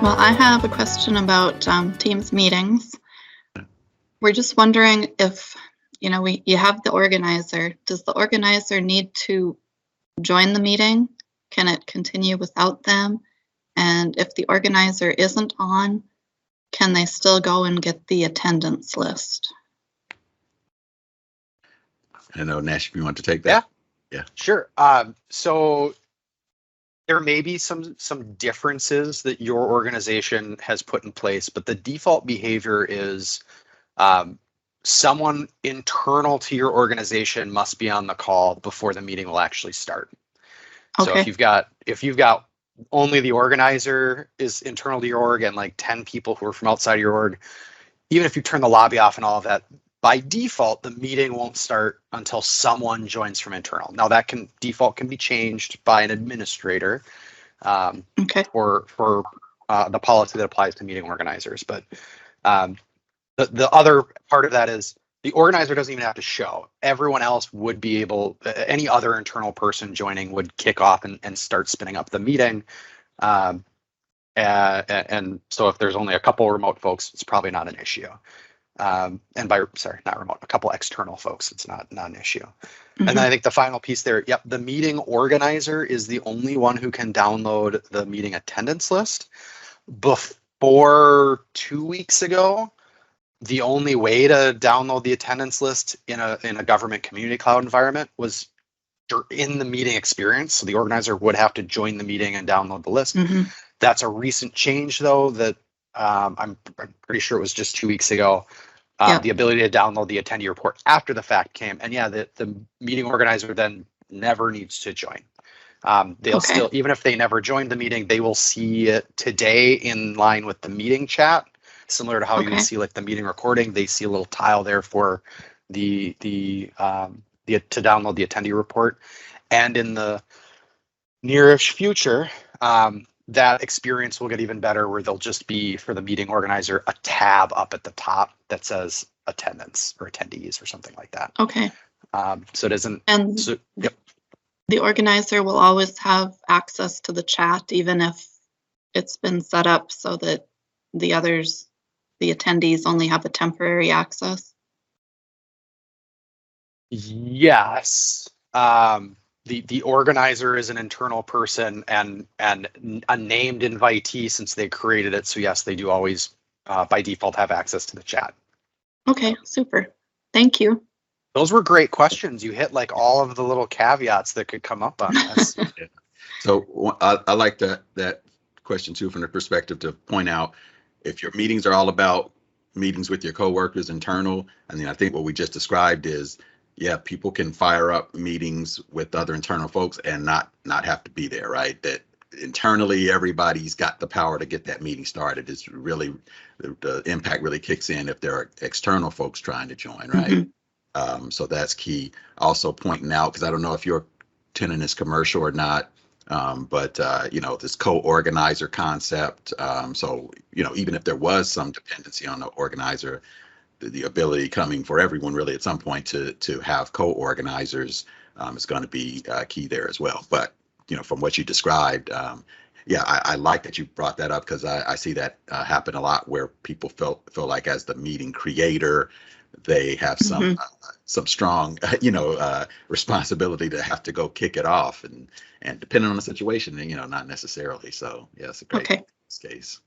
Well, I have a question about Teams meetings. We're just wondering if, you have the organizer. Does the organizer need to join the meeting? Can it continue without them? And if the organizer isn't on, can they still go and get the attendance list? I know, Nash, if you want to take that. Yeah. Sure. So there may be some differences that your organization has put in place, but the default behavior is someone internal to your organization must be on the call before the meeting will actually start. So if you've got only the organizer is internal to your org and like 10 people who are from outside of your org, even if you turn the lobby off and all of that, by default, the meeting won't start until someone joins from internal. Now that default can be changed by an administrator for the policy that applies to meeting organizers. But the other part of that is the organizer doesn't even have to show. Everyone else would be able, any other internal person joining would kick off and start spinning up the meeting. And so if there's only a couple remote folks, it's probably not an issue. And not remote, a couple external folks, it's not an issue. Mm-hmm. And then I think the final piece there, the meeting organizer is the only one who can download the meeting attendance list. Before 2 weeks ago, the only way to download the attendance list in a government community cloud environment was in the meeting experience. So the organizer would have to join the meeting and download the list. Mm-hmm. That's a recent change, though, that I'm pretty sure it was just 2 weeks ago. The ability to download the attendee report after the fact came. And the meeting organizer then never needs to join. They'll still, even if they never joined the meeting, they will see it today in line with the meeting chat, similar to how you would see like the meeting recording. They see a little tile there for the to download the attendee report. And in the nearish future, that experience will get even better, where there'll just be, for the meeting organizer, a tab up at the top that says attendance or attendees or something like that. Okay. So it isn't. And the organizer will always have access to the chat, even if it's been set up so that the attendees only have a temporary access. Yes. The organizer is an internal person and a named invitee since they created it. So yes, they do always by default have access to the chat. Okay, super. Thank you. Those were great questions. You hit like all of the little caveats that could come up on this. So I like that question too, from the perspective to point out, if your meetings are all about meetings with your coworkers internal, I mean, I think what we just described is, people can fire up meetings with other internal folks and not have to be there, right? That internally, everybody's got the power to get that meeting started. It's really, the impact really kicks in if there are external folks trying to join, right? Mm-hmm. So that's key. Also pointing out, because I don't know if your tenant is commercial or not, but this co-organizer concept. So, even if there was some dependency on the organizer, the ability coming for everyone really at some point to have co-organizers is going to be key there as well. But from what you described, I like that you brought that up, because I see that happen a lot, where people feel like, as the meeting creator, they have some strong responsibility to have to go kick it off, and depending on the situation, not necessarily. So it's a great case.